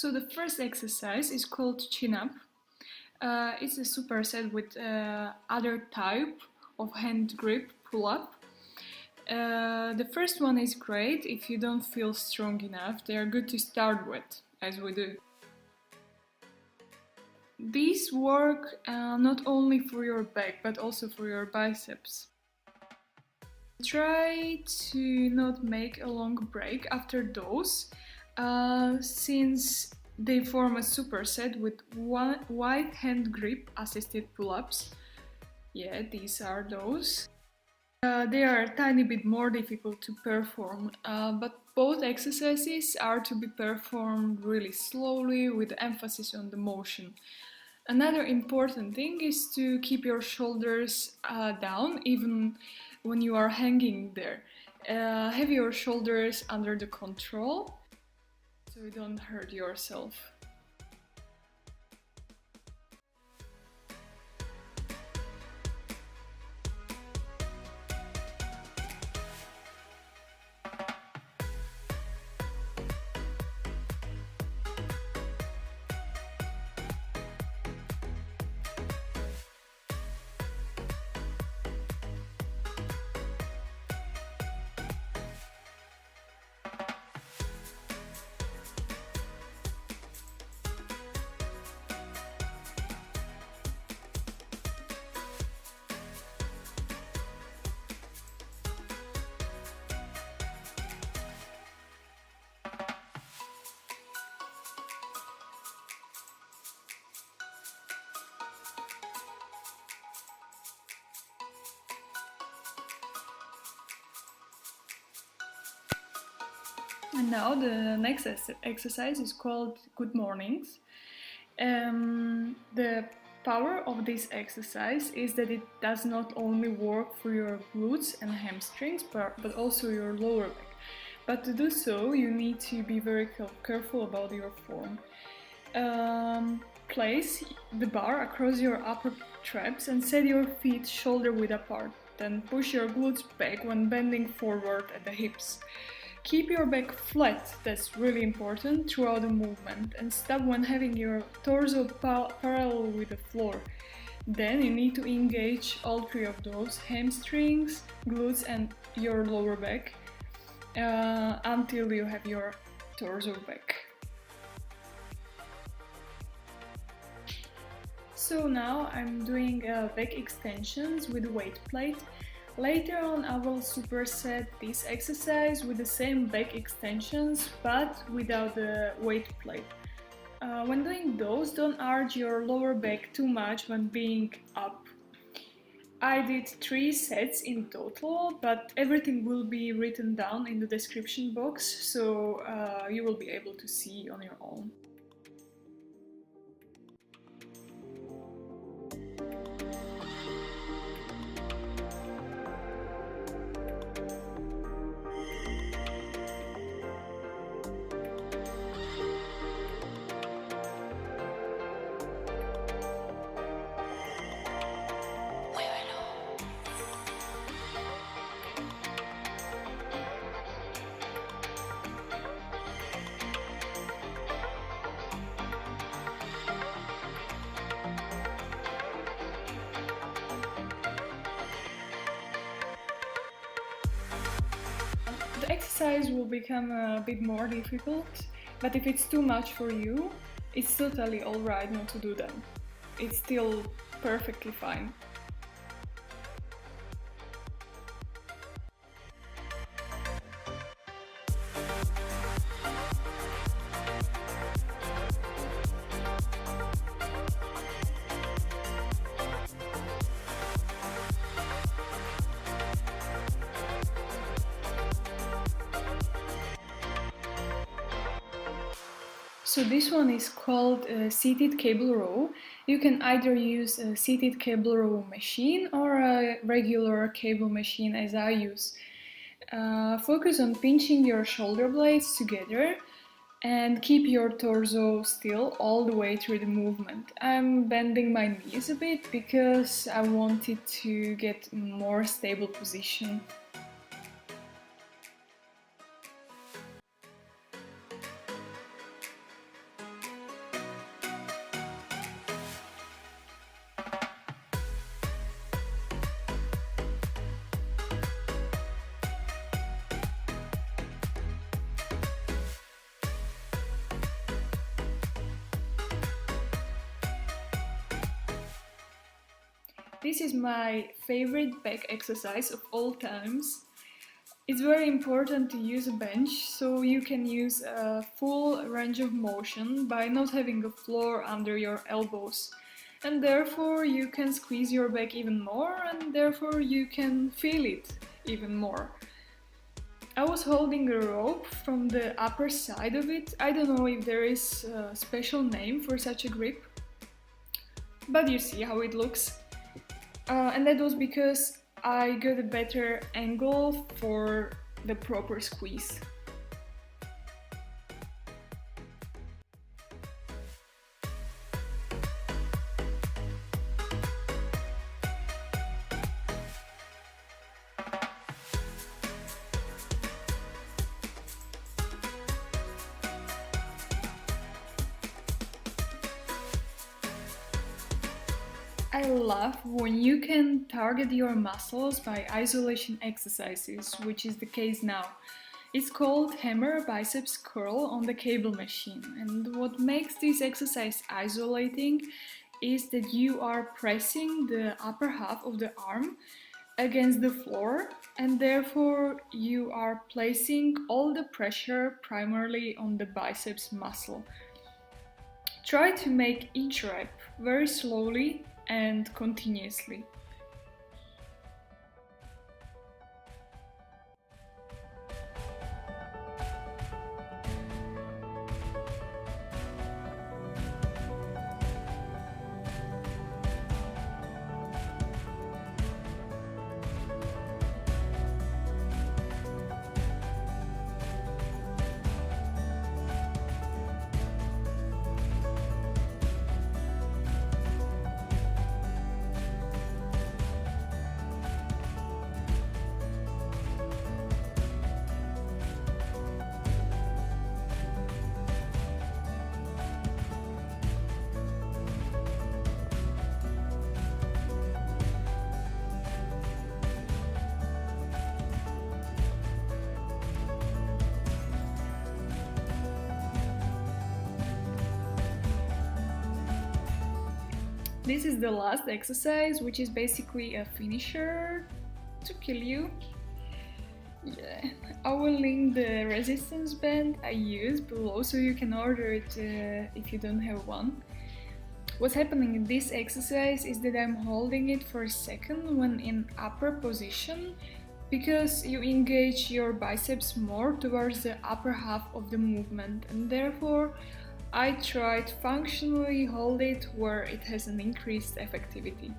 So the first exercise is called chin up. It's a superset with other type of hand grip pull-up. The first one is great if you don't feel strong enough. They are good to start with, as we do. These work not only for your back but also for your biceps. Try to not make a long break after those, since they form a superset with wide hand grip assisted pull-ups. Yeah, these are those. They are a tiny bit more difficult to perform, but both exercises are to be performed really slowly with emphasis on the motion. Another important thing is to keep your shoulders down even when you are hanging there. Have your shoulders under the control so you don't hurt yourself. And now the next exercise is called Good Mornings. The power of this exercise is that it does not only work for your glutes and hamstrings, but also your lower back. But to do so, you need to be very careful about your form. Place the bar across your upper traps and set your feet shoulder width apart. Then push your glutes back when bending forward at the hips. Keep your back flat, that's really important, throughout the movement, and stop when having your torso parallel with the floor. Then you need to engage all three of those, hamstrings, glutes and your lower back, until you have your torso back. So now I'm doing back extensions with weight plate. Later on I will superset this exercise with the same back extensions but without the weight plate. When doing those, don't arch your lower back too much when being up. I did 3 sets in total, but everything will be written down in the description box, so you will be able to see on your own. The exercise will become a bit more difficult, but if it's too much for you, it's totally alright not to do that. It's still perfectly fine. So this one is called a seated cable row. You can either use a seated cable row machine or a regular cable machine as I use. Focus on pinching your shoulder blades together and keep your torso still all the way through the movement. I'm bending my knees a bit because I wanted to get more stable position. This is my favorite back exercise of all times. It's very important to use a bench so you can use a full range of motion by not having a floor under your elbows. And therefore you can squeeze your back even more, and therefore you can feel it even more. I was holding a rope from the upper side of it. I don't know if there is a special name for such a grip, but you see how it looks. And that was because I got a better angle for the proper squeeze. I love when you can target your muscles by isolation exercises, which is the case now. It's called hammer biceps curl on the cable machine, and what makes this exercise isolating is that you are pressing the upper half of the arm against the floor, and therefore you are placing all the pressure primarily on the biceps muscle. Try to make each rep very slowly and continuously. This is the last exercise, which is basically a finisher to kill you. Yeah, I will link the resistance band I use below so you can order it if you don't have one. What's happening in this exercise is that I'm holding it for a second when in upper position, because you engage your biceps more towards the upper half of the movement, and therefore I try to functionally hold it where it has an increased effectivity.